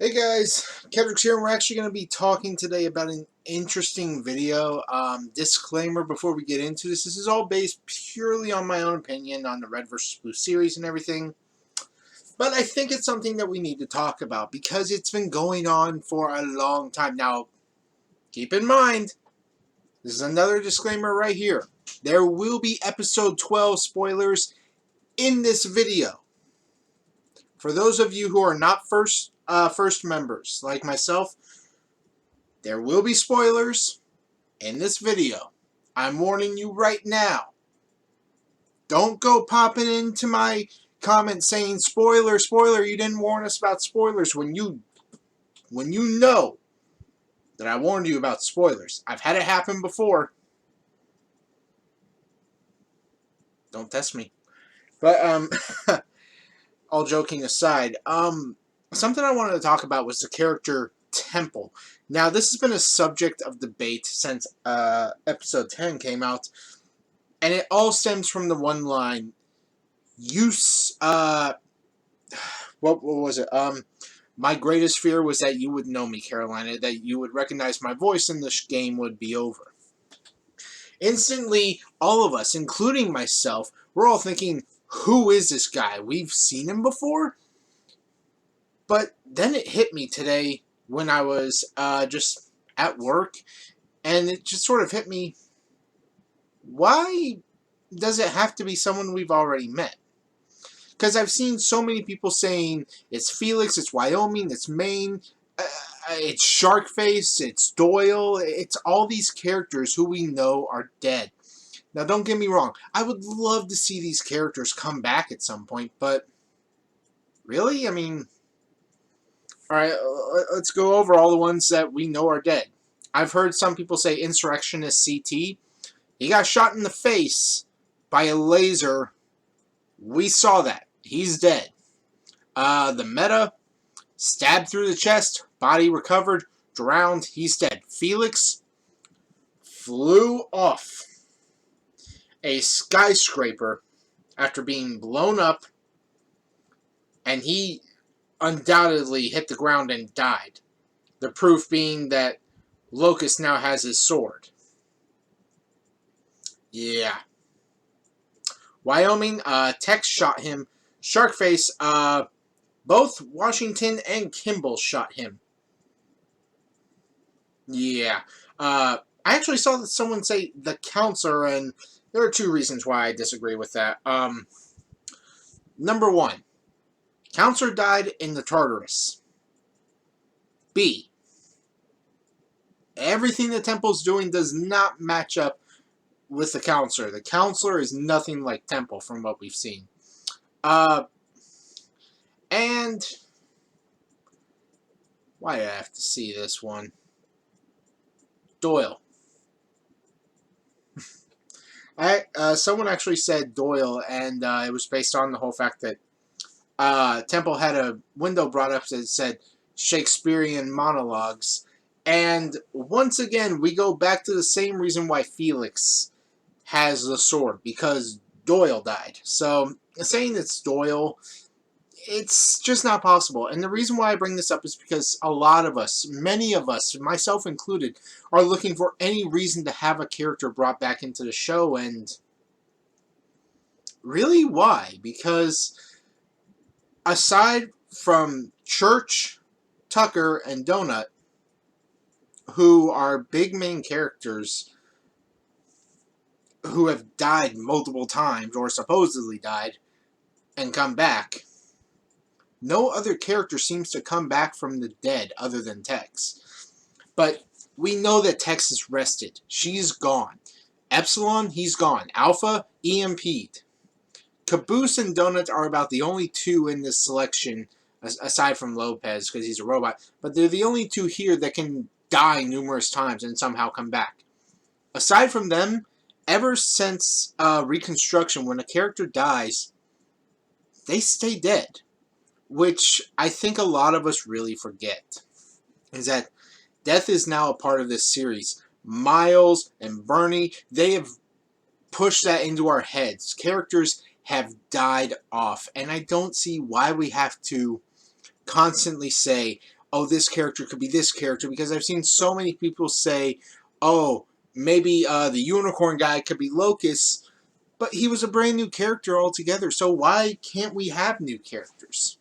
Hey guys, Kendrick's here, and we're actually going to be talking today about an interesting video. Disclaimer before we get into this is all based purely on my own opinion on the Red vs. Blue series and everything. But I think it's something that we need to talk about because it's been going on for a long time. Now, keep in mind, this is another disclaimer right here. There will be episode 12 spoilers in this video. For those of you who are not first members, like myself, there will be spoilers in this video. I'm warning you right now. Don't go popping into my comments saying, spoiler, spoiler, you didn't warn us about spoilers when you know that I warned you about spoilers. I've had it happen before. Don't test me. But, all joking aside, something I wanted to talk about was the character Temple. Now, this has been a subject of debate since episode 10 came out, and it all stems from the one line, what was it? My greatest fear was that you would know me, Carolina, that you would recognize my voice and this game would be over. Instantly, all of us, including myself, we're all thinking, who is this guy? We've seen him before? But then it hit me today when I was just at work, and it just sort of hit me, why does it have to be someone we've already met? Because I've seen so many people saying it's Felix, it's Wyoming, it's Maine, it's Sharkface, it's Doyle, it's all these characters who we know are dead. Now, don't get me wrong, I would love to see these characters come back at some point, but really? I mean, alright, let's go over all the ones that we know are dead. I've heard some people say Insurrectionist CT. He got shot in the face by a laser. We saw that. He's dead. The Meta, stabbed through the chest, body recovered, drowned, he's dead. Felix flew off a skyscraper after being blown up, and he undoubtedly hit the ground and died. The proof being that Locust now has his sword. Yeah. Wyoming, Tex shot him. Sharkface, both Washington and Kimball shot him. Yeah. I actually saw someone say the counselor, and there are two reasons why I disagree with that. Number one, counselor died in the Tartarus. B, everything the Temple's doing does not match up with the counselor. The counselor is nothing like Temple from what we've seen. And why do I have to see this one? Doyle. Someone actually said Doyle, and it was based on the whole fact that Temple had a window brought up that said Shakespearean monologues. And once again, we go back to the same reason why Felix has the sword, because Doyle died. So saying it's Doyle, it's just not possible. And the reason why I bring this up is because a lot of us, many of us, myself included, are looking for any reason to have a character brought back into the show. And really, why? Because aside from Church, Tucker, and Donut, who are big main characters who have died multiple times, or supposedly died, and come back, no other character seems to come back from the dead other than Tex. But we know that Tex is rested. She's gone. Epsilon, he's gone. Alpha, EMP'd. Caboose and Donut are about the only two in this selection, aside from Lopez, because he's a robot. But they're the only two here that can die numerous times and somehow come back. Aside from them, ever since Reconstruction, when a character dies, they stay dead. Which I think a lot of us really forget. Is that death is now a part of this series. Miles and Bernie, they have pushed that into our heads. Characters have died off. And I don't see why we have to constantly say, oh, this character could be this character, because I've seen so many people say, oh, maybe the unicorn guy could be Locust, but he was a brand new character altogether, so why can't we have new characters?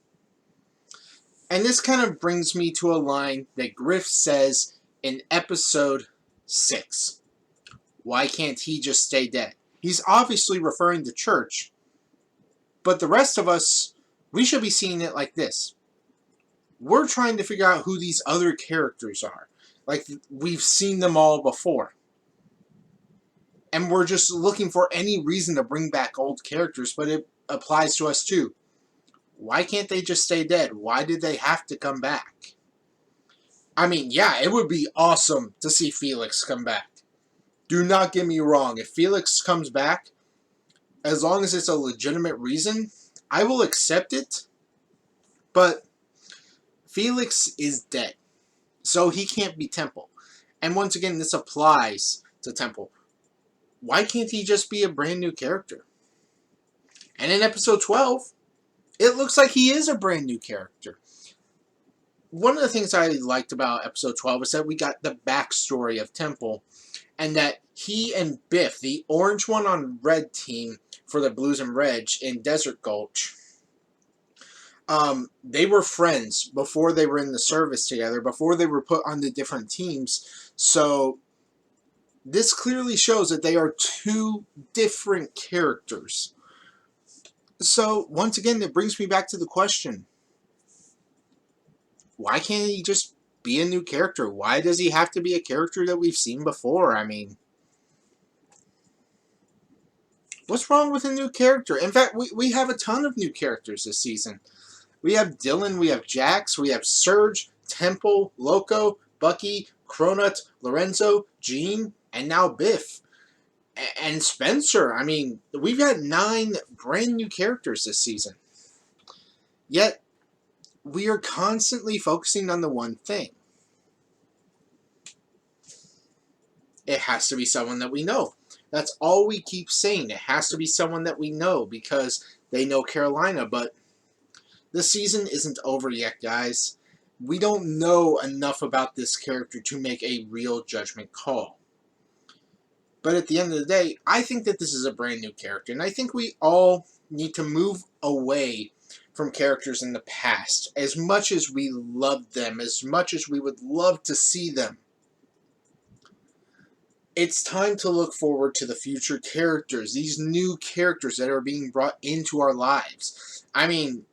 And this kind of brings me to a line that Griff says in episode 6. Why can't he just stay dead? He's obviously referring to Church, but the rest of us, we should be seeing it like this. We're trying to figure out who these other characters are. Like, we've seen them all before. And we're just looking for any reason to bring back old characters, but it applies to us too. Why can't they just stay dead? Why did they have to come back? I mean, yeah, it would be awesome to see Felix come back. Do not get me wrong. If Felix comes back, as long as it's a legitimate reason, I will accept it. But Felix is dead, so he can't be Temple. And once again, this applies to Temple. Why can't he just be a brand new character? And in episode 12, it looks like he is a brand new character. One of the things I liked about episode 12 is that we got the backstory of Temple, and that he and Biff, the orange one on red team for the Blues and Reg in Desert Gulch, they were friends before they were in the service together, before they were put on the different teams. So this clearly shows that they are two different characters. So once again, it brings me back to the question, why can't he just be a new character? Why does he have to be a character that we've seen before? I mean, what's wrong with a new character? In fact, we have a ton of new characters this season. We have Dylan, we have Jax, we have Surge, Temple, Loco, Bucky, Cronut, Lorenzo, Gene, and now Biff. And Spencer. I mean, we've got 9 brand new characters this season. Yet, we are constantly focusing on the one thing. It has to be someone that we know. That's all we keep saying. It has to be someone that we know because they know Carolina, but the season isn't over yet, guys. We don't know enough about this character to make a real judgment call. But at the end of the day, I think that this is a brand new character, and I think we all need to move away from characters in the past. As much as we love them, as much as we would love to see them, it's time to look forward to the future characters, these new characters that are being brought into our lives. I mean,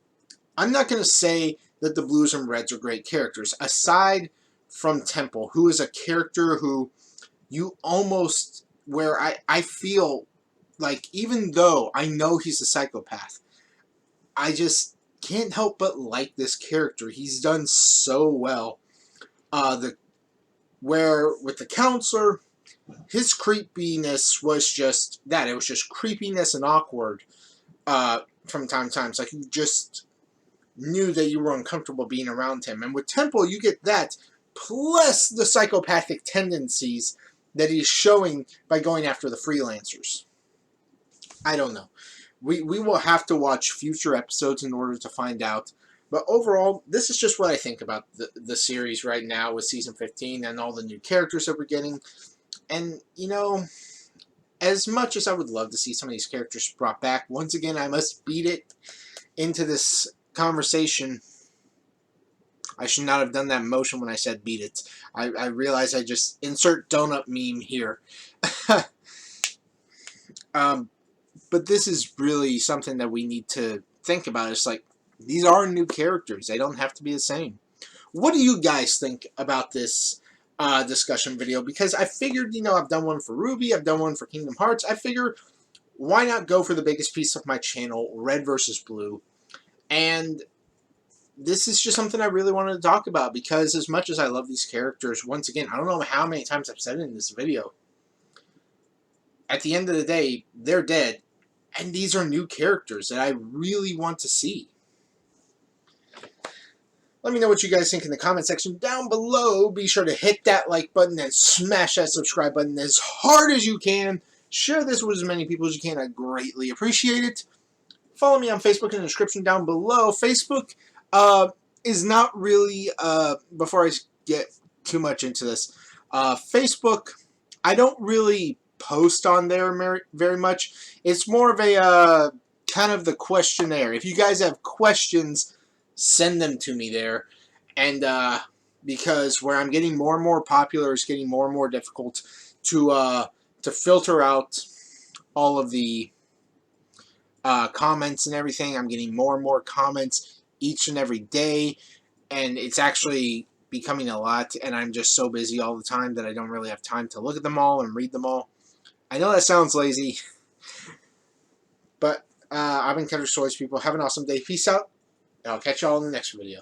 I'm not going to say that the Blues and Reds are great characters. Aside from Temple, who is a character who you almost, where I feel like, even though I know he's a psychopath, I just can't help but like this character. He's done so well. Where with the counselor, his creepiness was just that. It was just creepiness and awkward from time to time. It's like you just knew that you were uncomfortable being around him. And with Temple, you get that, plus the psychopathic tendencies that he's showing by going after the freelancers. I don't know. We will have to watch future episodes in order to find out. But overall, this is just what I think about the series right now with Season 15 and all the new characters that we're getting. And, you know, as much as I would love to see some of these characters brought back, once again, I must beat it into this conversation. I should not have done that motion when I said beat it. I realize I just insert donut meme here. But this is really something that we need to think about. It's like, these are new characters. They don't have to be the same. What do you guys think about this discussion video? Because I figured, you know, I've done one for Ruby, I've done one for Kingdom Hearts. I figure, why not go for the biggest piece of my channel, Red versus Blue? And this is just something I really wanted to talk about, because as much as I love these characters, once again, I don't know how many times I've said it in this video, at the end of the day, they're dead, and these are new characters that I really want to see. Let me know what you guys think in the comment section down below. Be sure to hit that like button and smash that subscribe button as hard as you can. Share this with as many people as you can. I greatly appreciate it. Follow me on Facebook in the description down below. Facebook is not really, before I get too much into this, Facebook, I don't really post on there very much. It's more of a, kind of the questionnaire. If you guys have questions, send them to me there. And, because where I'm getting more and more popular, it's getting more and more difficult to filter out all of the comments and everything. I'm getting more and more comments each and every day, and it's actually becoming a lot, and I'm just so busy all the time that I don't really have time to look at them all and read them all. I know that sounds lazy, but I've been Cutter Stories, people. Have an awesome day. Peace out, and I'll catch y'all in the next video.